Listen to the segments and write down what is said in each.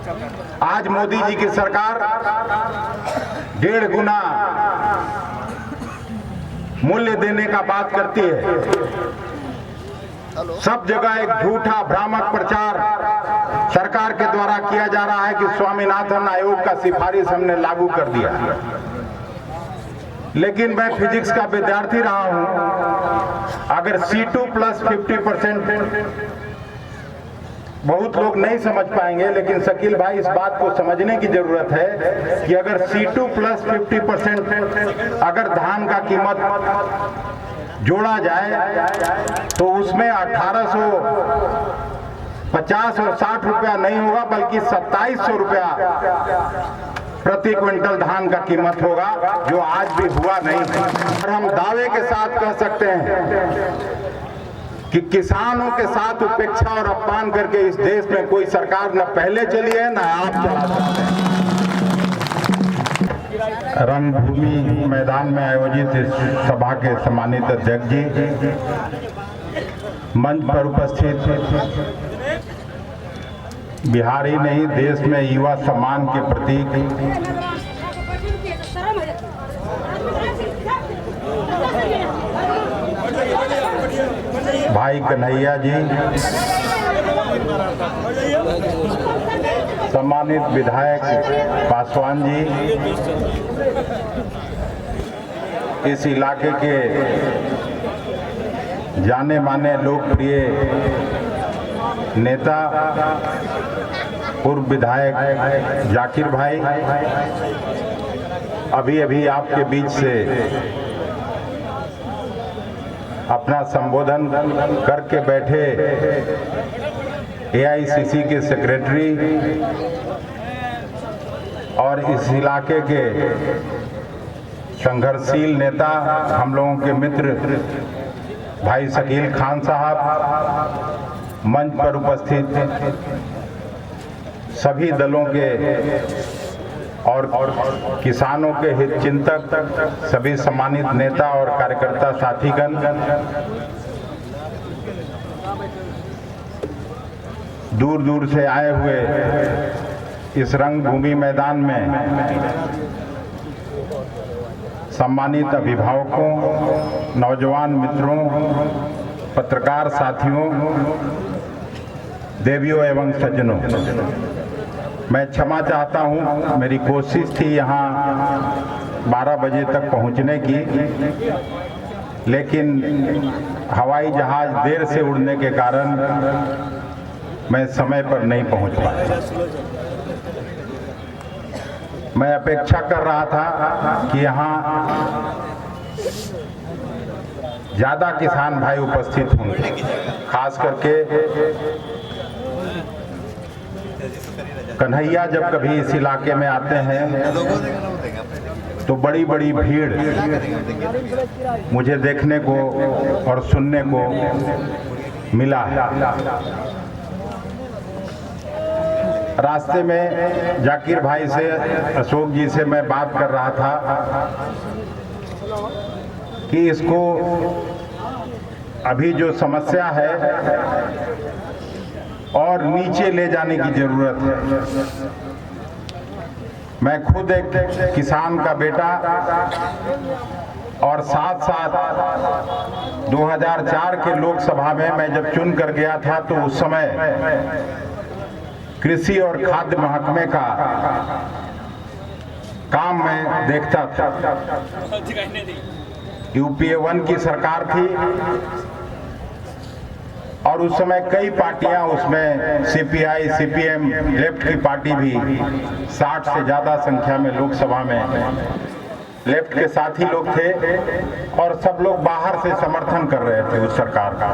आज मोदी जी की सरकार 1.5 गुना मूल्य देने का बात करती है। सब जगह एक झूठा भ्रामक प्रचार सरकार के द्वारा किया जा रहा है कि स्वामीनाथन आयोग का सिफारिश हमने लागू कर दिया। लेकिन मैं फिजिक्स का विद्यार्थी रहा हूं। अगर C2 प्लस 50%, बहुत लोग नहीं समझ पाएंगे, लेकिन शकील भाई इस बात को समझने की जरूरत है कि अगर C2 प्लस 50% अगर धान का कीमत जोड़ा जाए तो उसमें 1850 और 60 रुपया नहीं होगा, बल्कि 2700 रुपया प्रति क्विंटल धान का कीमत होगा, जो आज भी हुआ नहीं है। और हम दावे के साथ कह सकते हैं कि किसानों के साथ उपेक्षा और अपमान करके इस देश में कोई सरकार न पहले चली है न आप चला सकते हैं। रंगभूमि मैदान में आयोजित इस सभा के सम्मानित अध्यक्ष जी, मंच पर उपस्थित बिहार ही नहीं देश में युवा सम्मान के प्रतीक भाई कन्हैया जी, सम्मानित विधायक पासवान जी, इस इलाके के जाने माने लोकप्रिय नेता पूर्व विधायक जाकिर भाई, अभी आपके बीच से अपना संबोधन करके बैठे AICC के सेक्रेटरी और इस इलाके के संघर्षशील नेता, हम लोगों के मित्र भाई शकील खान साहब, मंच पर उपस्थित सभी दलों के और किसानों के हित चिंतक, सभी सम्मानित नेता और कार्यकर्ता साथीगण, दूर दूर से आए हुए इस रंगभूमि मैदान में सम्मानित अभिभावकों, नौजवान मित्रों, पत्रकार साथियों, देवियों एवं सज्जनों, मैं क्षमा चाहता हूं। मेरी कोशिश थी यहाँ 12 बजे तक पहुंचने की, लेकिन हवाई जहाज देर से उड़ने के कारण मैं समय पर नहीं पहुंच पाया। मैं अपेक्षा कर रहा था कि यहाँ ज्यादा किसान भाई उपस्थित होंगे, खास करके कन्हैया जब कभी इस इलाके में आते हैं तो बड़ी बड़ी भीड़ मुझे देखने को और सुनने को मिला है। रास्ते में जाकिर भाई से, अशोक जी से मैं बात कर रहा था कि इसको अभी जो समस्या है और नीचे ले जाने की जरूरत है। मैं खुद एक किसान का बेटा और साथ साथ 2004 के लोकसभा में मैं जब चुन कर गया था तो उस समय कृषि और खाद्य महकमे का काम मैं देखता था। UPA 1 की सरकार थी और उस समय कई पार्टियां, उसमें CPI, CPM, लेफ्ट की पार्टी भी 60 से ज्यादा संख्या में लोकसभा में लेफ्ट के साथी लोग थे और सब लोग बाहर से समर्थन कर रहे थे उस सरकार का।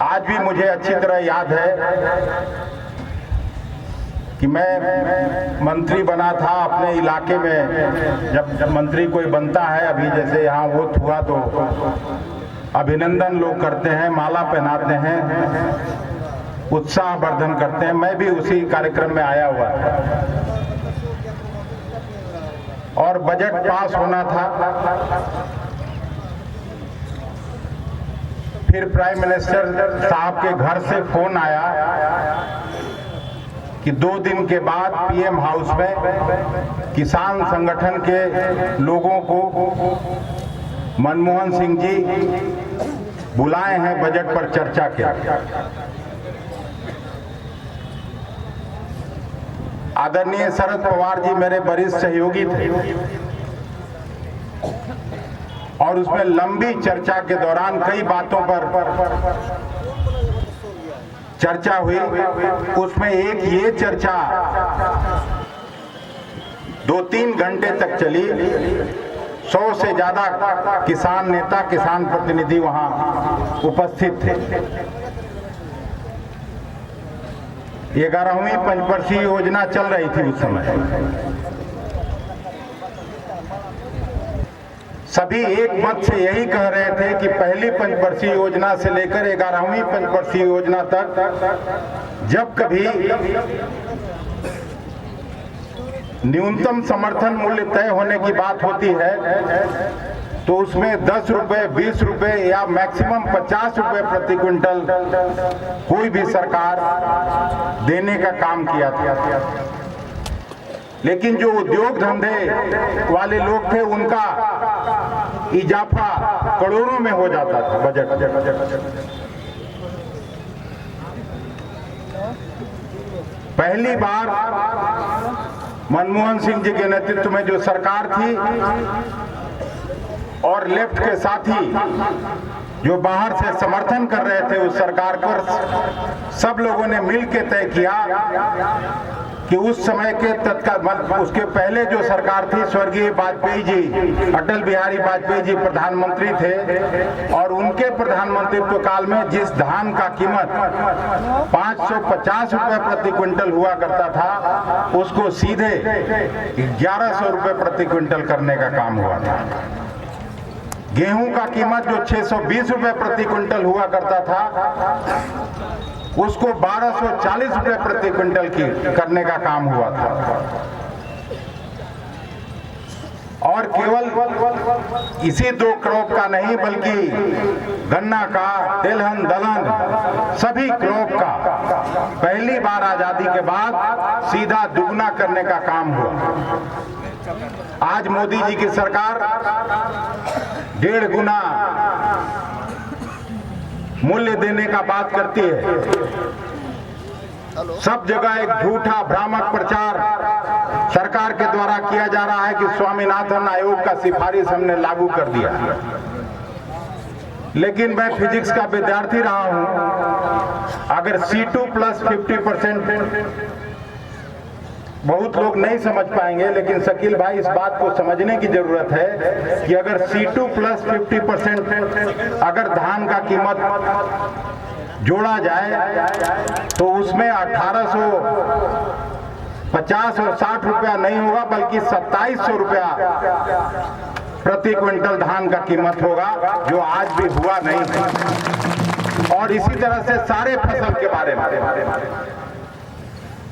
आज भी मुझे अच्छी तरह याद है कि मैं मंत्री बना था अपने इलाके में। जब मंत्री कोई बनता है, अभी जैसे यहाँ वोट हुआ तो अभिनंदन लोग करते हैं, माला पहनाते हैं, उत्साह वर्धन करते हैं। मैं भी उसी कार्यक्रम में आया हुआ था और बजट पास होना था। फिर प्राइम मिनिस्टर साहब के घर से फोन आया कि 2 दिन के बाद पीएम हाउस में किसान संगठन के लोगों को मनमोहन सिंह जी बुलाए हैं बजट पर चर्चा के। आदरणीय शरद पवार जी मेरे वरिष्ठ सहयोगी थे और उसमें लंबी चर्चा के दौरान कई बातों पर चर्चा हुई। उसमें एक ये चर्चा 2-3 घंटे तक चली। 100 से ज्यादा किसान नेता, किसान प्रतिनिधि वहां उपस्थित थे। 11वीं पंचवर्षीय योजना चल रही थी उस समय। सभी एक मत से यही कह रहे थे कि पहली पंचवर्षीय योजना से लेकर 11वीं पंचवर्षीय योजना तक जब कभी न्यूनतम समर्थन मूल्य तय होने की बात होती है तो उसमें 10 रुपए, 20 रुपए या मैक्सिमम 50 रुपए प्रति क्विंटल कोई भी सरकार देने का काम किया था। लेकिन जो उद्योग धंधे वाले लोग थे उनका इजाफा करोड़ों में हो जाता था बजट। पहली बार मनमोहन सिंह जी के नेतृत्व में जो सरकार थी और लेफ्ट के साथी जो बाहर से समर्थन कर रहे थे उस सरकार पर, सब लोगों ने मिलकर तय किया कि उस समय के तत्काल उसके पहले जो सरकार थी स्वर्गीय वाजपेयी जी, अटल बिहारी वाजपेयी जी प्रधानमंत्री थे और उनके प्रधानमंत्रित्व काल में जिस धान का कीमत 550 रुपए प्रति क्विंटल हुआ करता था उसको सीधे 1100 रुपए प्रति क्विंटल करने का काम हुआ था। गेहूं का कीमत जो 620 रुपए प्रति क्विंटल हुआ करता था उसको 1240 रुपए प्रति क्विंटल की करने का काम हुआ था। और केवल इसी 2 क्रॉप का नहीं बल्कि गन्ना का, तिलहन, दलहन सभी क्रॉप का पहली बार आजादी के बाद सीधा दुगना करने का काम हुआ। आज मोदी जी की सरकार 1.5 गुना मूल्य देने का बात करती है। सब जगह एक झूठा भ्रामक प्रचार सरकार के द्वारा किया जा रहा है कि स्वामीनाथन आयोग का सिफारिश हमने लागू कर दिया। लेकिन मैं फिजिक्स का विद्यार्थी रहा हूं। अगर C2 प्लस 50%, बहुत लोग नहीं समझ पाएंगे लेकिन शकील भाई इस बात को समझने की जरूरत है कि अगर C2 प्लस 50% अगर धान का कीमत जोड़ा जाए तो उसमें 1850 और 60 रुपया नहीं होगा बल्कि 2700 रुपया प्रति क्विंटल धान का कीमत होगा, जो आज भी हुआ नहीं है। और इसी तरह से सारे फसल के बारे में।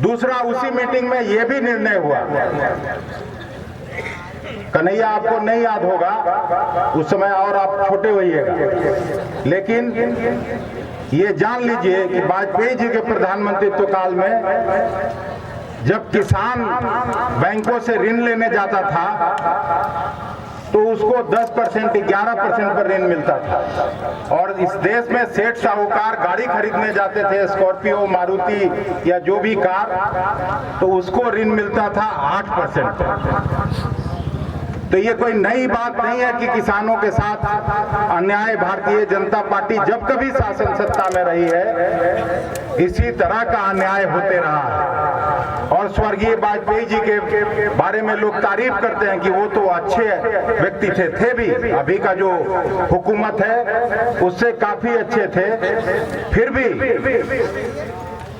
दूसरा, उसी मीटिंग में यह भी निर्णय हुआ, कन्हैया आपको नहीं याद होगा उस समय और आप छोटे होइएगा, लेकिन ये जान लीजिए कि वाजपेयी जी के प्रधानमंत्रित्व काल में जब किसान बैंकों से ऋण लेने जाता था तो उसको 10%, 11% पर ऋण मिलता था। और इस देश में सेठ साहूकार गाड़ी खरीदने जाते थे, स्कॉर्पियो, मारुति या जो भी कार, तो उसको ऋण मिलता था 8% पर। तो ये कोई नई बात नहीं है कि किसानों के साथ अन्याय भारतीय जनता पार्टी जब कभी शासन सत्ता में रही है इसी तरह का अन्याय होते रहा है। और स्वर्गीय वाजपेयी जी के बारे में लोग तारीफ करते हैं कि वो तो अच्छे व्यक्ति थे भी, अभी का जो हुकूमत है उससे काफी अच्छे थे। फिर भी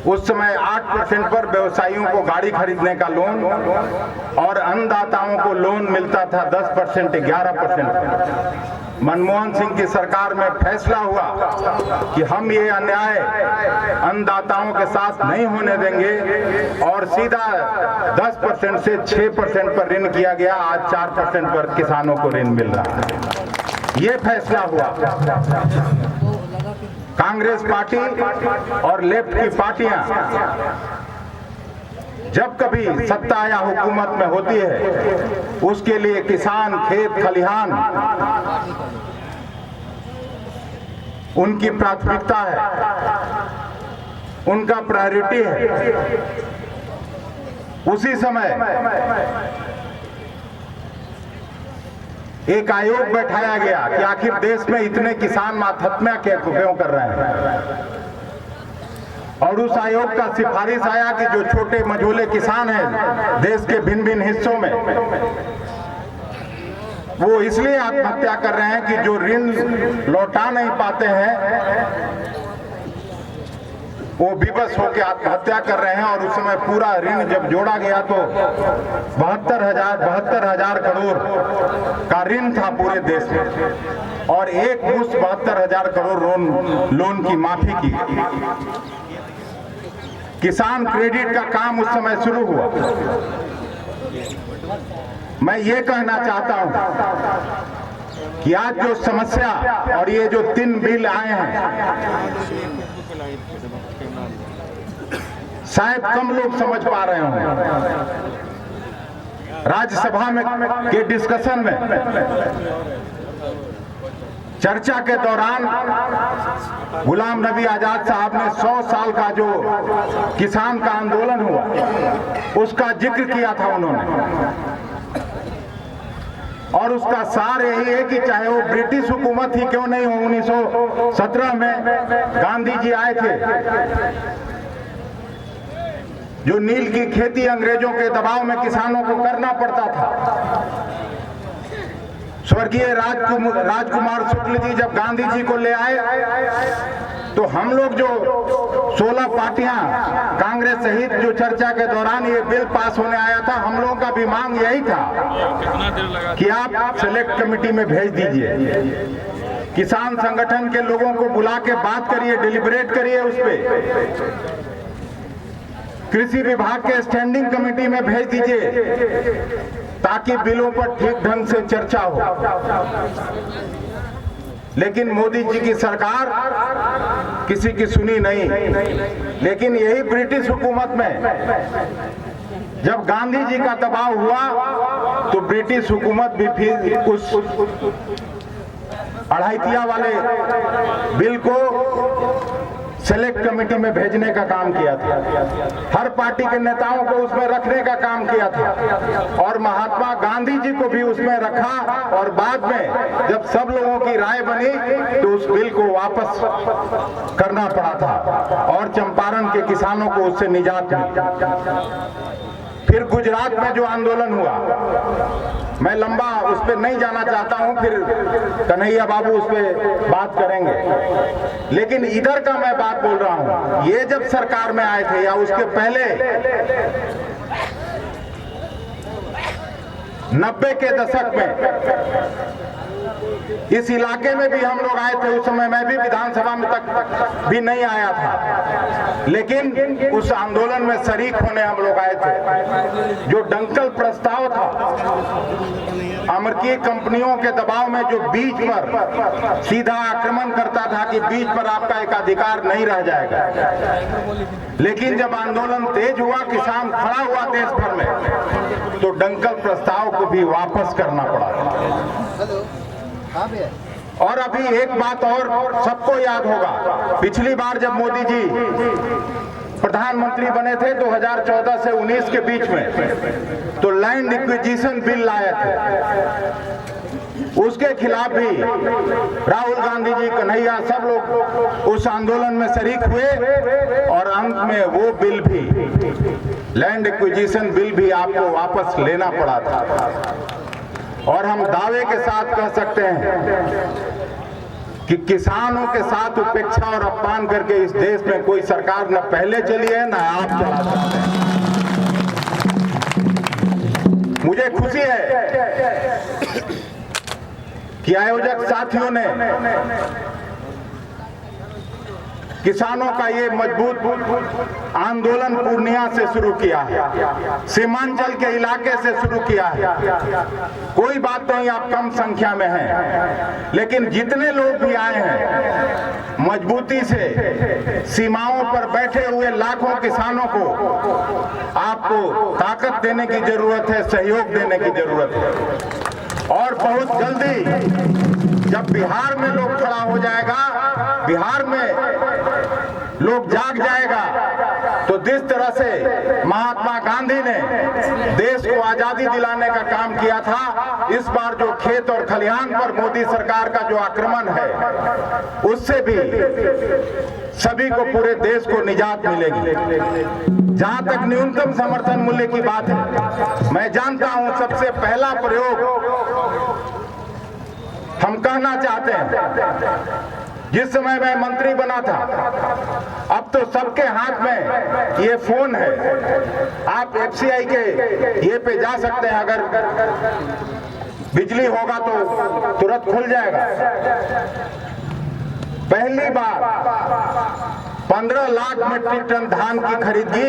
उस समय 8% पर व्यवसायियों को गाड़ी खरीदने का लोन और अन्नदाताओं को लोन मिलता था 10%, 11%। मनमोहन सिंह की सरकार में फैसला हुआ कि हम ये अन्याय अन्नदाताओं के साथ नहीं होने देंगे और सीधा 10% से 6% पर ऋण किया गया। आज 4% पर किसानों को ऋण मिल रहा है। ये फैसला हुआ। कांग्रेस पार्टी और लेफ्ट की पार्टियां जब कभी सत्ता या हुकूमत में होती है उसके लिए किसान, खेत खलिहान उनकी प्राथमिकता है, उनका प्रायोरिटी है। उसी समय एक आयोग बैठाया गया कि आखिर देश में इतने किसान आत्महत्या क्यों कर रहे हैं, और उस आयोग का सिफारिश आया कि जो छोटे मझोले किसान हैं देश के भिन्न भिन्न हिस्सों में, वो इसलिए आत्महत्या कर रहे हैं कि जो ऋण लौटा नहीं पाते हैं वो विवश होकर आत्महत्या कर रहे हैं। और उस समय पूरा ऋण जब जोड़ा गया तो 72,000 करोड़ का ऋण था पूरे देश में, और एक मुश्त 72,000 करोड़ लोन की माफी की। किसान क्रेडिट का काम उस समय शुरू हुआ। मैं ये कहना चाहता हूं कि आज जो समस्या और ये जो 3 बिल आए हैं शायद कम लोग समझ पा रहे होंगे। राज्यसभा में के डिस्कशन में चर्चा के दौरान गुलाम नबी आजाद साहब ने 100 साल का जो किसान का आंदोलन हुआ उसका जिक्र किया था उन्होंने, और उसका सार यही है कि चाहे वो ब्रिटिश हुकूमत ही क्यों नहीं हो, 1917 में गांधी जी आए थे, जो नील की खेती अंग्रेजों के दबाव में किसानों को करना पड़ता था। स्वर्गीय राजकुमार शुक्ल जी जब गांधी जी को ले आए तो हम लोग जो 16 पार्टियां कांग्रेस सहित जो चर्चा के दौरान ये बिल पास होने आया था, हम लोगों का भी मांग यही था कि आप सेलेक्ट कमेटी में भेज दीजिए, किसान संगठन के लोगों को बुला के बात करिए, डिलिब्रेट करिए, उस पे कृषि विभाग के स्टैंडिंग कमेटी में भेज दीजिए ताकि बिलों पर ठीक ढंग से चर्चा हो। लेकिन मोदी जी की सरकार किसी की सुनी नहीं। लेकिन यही ब्रिटिश हुकूमत में जब गांधी जी का दबाव हुआ तो ब्रिटिश हुकूमत भी फिर उस 2.5 वाले बिल को सेलेक्ट कमेटी में भेजने का काम किया था, हर पार्टी के नेताओं को उसमें रखने का काम किया था, और महात्मा गांधी जी को भी उसमें रखा। और बाद में जब सब लोगों की राय बनी तो उस बिल को वापस करना पड़ा था, और चंपारण के किसानों को उससे निजात मिली। फिर गुजरात में जो आंदोलन हुआ, मैं लंबा उस पर नहीं जाना चाहता हूं, फिर कन्हैया बाबू उस पर बात करेंगे। लेकिन इधर का मैं बात बोल रहा हूं, ये जब सरकार में आए थे या उसके पहले 90 के दशक में इस इलाके में भी हम लोग आए थे। उस समय मैं भी विधानसभा में तक भी नहीं आया था, लेकिन उस आंदोलन में शरीक होने हम लोग आए थे। जो डंकल प्रस्ताव था, अमेरिकी कंपनियों के दबाव में जो बीज पर सीधा आक्रमण करता था कि बीज पर आपका एक अधिकार नहीं रह जाएगा, लेकिन जब आंदोलन तेज हुआ, किसान खड़ा हुआ देश भर में, तो डंकल प्रस्ताव को भी वापस करना पड़ा। और अभी एक बात और सबको याद होगा, पिछली बार जब मोदी जी प्रधानमंत्री बने थे 2014 से 19 के बीच में, तो लैंड एक्विजिशन बिल लाए थे। उसके खिलाफ भी राहुल गांधी जी, कन्हैया, सब लोग उस आंदोलन में शरीक हुए, और अंत में वो बिल भी, लैंड एक्विजिशन बिल भी आपको वापस लेना पड़ा था। और हम दावे के साथ कह सकते हैं कि किसानों के साथ उपेक्षा और अपमान करके इस देश में कोई सरकार न पहले चली है, न आप चला सकते हैं। मुझे खुशी है कि आयोजक साथियों ने किसानों का ये मजबूत आंदोलन पूर्णिया से शुरू किया है, सीमांचल के इलाके से शुरू किया है। कोई बात नहीं, आप कम संख्या में हैं, लेकिन जितने लोग भी आए हैं मजबूती से सीमाओं पर बैठे हुए लाखों किसानों को आपको ताकत देने की जरूरत है, सहयोग देने की जरूरत है। और बहुत जल्दी जब बिहार में लोग खड़ा हो जाएगा, बिहार में लोग जाग जाएगा, तो जिस तरह से महात्मा गांधी ने देश को आजादी दिलाने का काम किया था, इस बार जो खेत और खलिहान पर मोदी सरकार का जो आक्रमण है, उससे भी सभी को, पूरे देश को निजात मिलेगी। जहां तक न्यूनतम समर्थन मूल्य की बात है, मैं जानता हूं सबसे पहला प्रयोग हम कहना चाहते हैं, जिस समय मैं मंत्री बना था, अब तो सबके हाथ में ये फोन है, आप एफसीआई के ये पे जा सकते हैं, अगर बिजली होगा तो तुरंत खुल जाएगा। पहली बार 15 लाख मीट्रिक टन धान की खरीदगी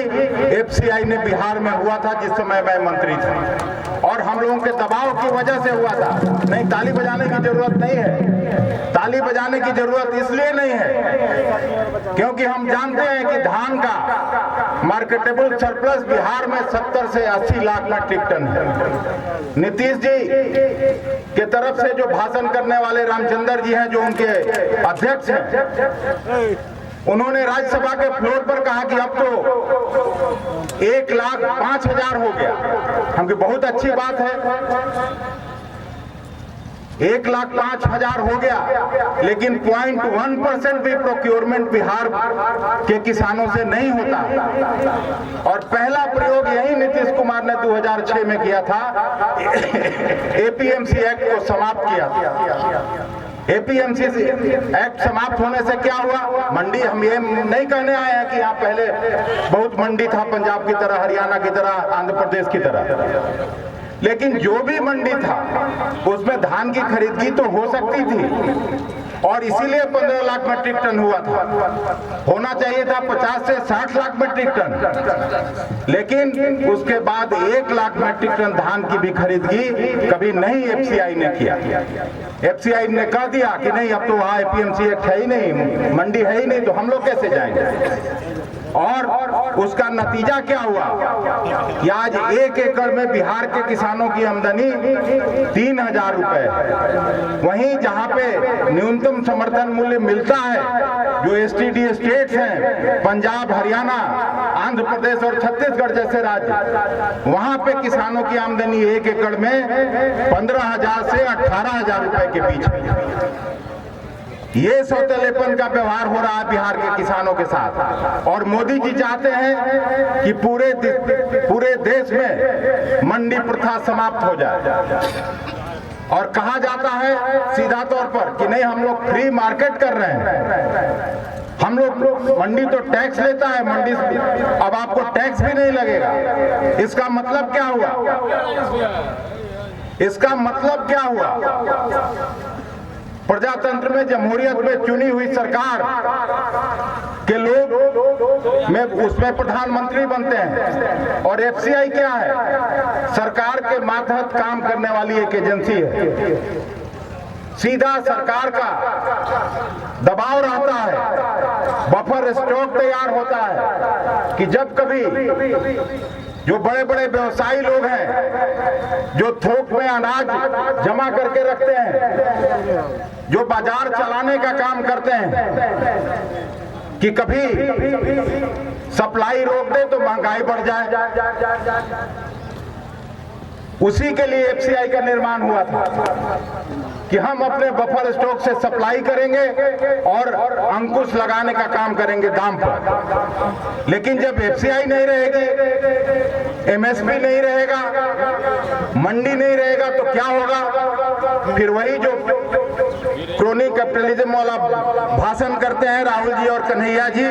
एफसीआई ने बिहार में हुआ था, जिस समय मैं मंत्री था, और हम लोगों के दबाव की वजह से हुआ था। नहीं, ताली बजाने की जरूरत नहीं है, ताली बजाने की जरूरत इसलिए नहीं है क्योंकि हम जानते हैं कि धान का मार्केटेबल सरप्लस बिहार में 70 से 80 लाख मीट्रिक टन है। नीतीश जी के तरफ से जो भाषण करने वाले रामचंद्र जी हैं, जो उनके अध्यक्ष हैं, उन्होंने राज्यसभा के फ्लोर पर कहा कि अब तो 1,05,000 हो गया। हमकी बहुत अच्छी बात है, 1,05,000 हो गया, लेकिन 0.1% भी प्रोक्योरमेंट बिहार के किसानों से नहीं होता। और पहला प्रयोग यही नीतीश कुमार ने 2006 में किया था, एपीएमसी एक्ट को समाप्त किया था। एपीएमसी एक्ट समाप्त होने से क्या हुआ? मंडी, हम ये नहीं कहने आए हैं कि यहाँ पहले बहुत मंडी था, पंजाब की तरह, हरियाणा की तरह, आंध्र प्रदेश की तरह, लेकिन जो भी मंडी था उसमें धान की खरीदगी तो हो सकती थी, और इसीलिए 15 लाख मीट्रिक टन हुआ था। होना चाहिए था 50 से 60 लाख मीट्रिक टन, लेकिन उसके बाद 1 लाख मीट्रिक टन धान की भी खरीदगी कभी नहीं एफसीआई ने किया। एफसीआई ने कह दिया कि नहीं, अब तो वहाँ एपीएमसी एक्ट है ही नहीं, मंडी है ही नहीं, तो हम लोग कैसे जाएंगे? और उसका नतीजा क्या हुआ कि आज 1 एकड़ में बिहार के किसानों की आमदनी 3,000 रुपए है। वहीं जहां पे न्यूनतम समर्थन मूल्य मिलता है, जो एसटीडी स्टेट्स हैं, पंजाब, हरियाणा, आंध्र प्रदेश और छत्तीसगढ़ जैसे राज्य, वहां पे किसानों की आमदनी 1 एकड़ में 15,000 से 18,000 रुपए के बीच में। ये सौतेलेपन का व्यवहार हो रहा है बिहार के किसानों के साथ, और मोदी जी चाहते हैं कि पूरे देश में मंडी प्रथा समाप्त हो जाए। और कहा जाता है सीधा तौर पर कि नहीं, हम लोग फ्री मार्केट कर रहे हैं, हम लोग, मंडी तो टैक्स लेता है, मंडी अब आपको टैक्स भी नहीं लगेगा। इसका मतलब क्या हुआ? इसका मतलब क्या हुआ? प्रजातंत्र में, जमहूरियत में चुनी हुई सरकार के लोग में उसमें प्रधानमंत्री बनते हैं, और एफसीआई क्या है? सरकार के मातहत काम करने वाली एक एजेंसी है। सीधा सरकार का दबाव रहता है, बफर स्टॉक तैयार होता है कि जब कभी जो बड़े बड़े व्यवसायी लोग हैं, जो थोक में अनाज जमा करके रखते हैं, जो बाजार चलाने का काम करते हैं, कि कभी सप्लाई रोक दे तो महंगाई बढ़ जाए, उसी के लिए एफसीआई का निर्माण हुआ था कि हम अपने बफर स्टॉक से सप्लाई करेंगे और अंकुश लगाने का काम करेंगे दाम पर। लेकिन जब एफसीआई नहीं रहेगी, एमएसपी नहीं रहेगा, मंडी नहीं रहेगा, तो क्या होगा? फिर वही जो क्रोनी कैपिटलिज्म वाला भाषण करते हैं राहुल जी और कन्हैया जी,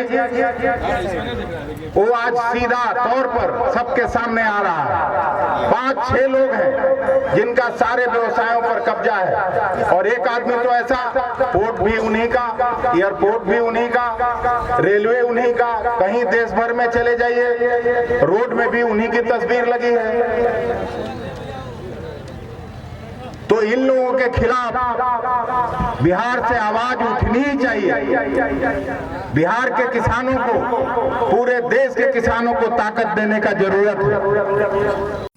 वो आज सीधा तौर पर सबके सामने आ रहा है। 5-6 लोग हैं जिनका सारे व्यवसायों पर कब्जा है, और एक आदमी तो ऐसा, पोर्ट भी उन्हीं का, एयरपोर्ट भी उन्हीं का, रेलवे उन्हीं का, कहीं देश भर में चले जाइए रोड में भी उन्हीं की तस्वीर लगी है। तो इन लोगों के खिलाफ बिहार से आवाज उठनी ही चाहिए। बिहार के किसानों को, पूरे देश के किसानों को ताकत देने का जरूरत है।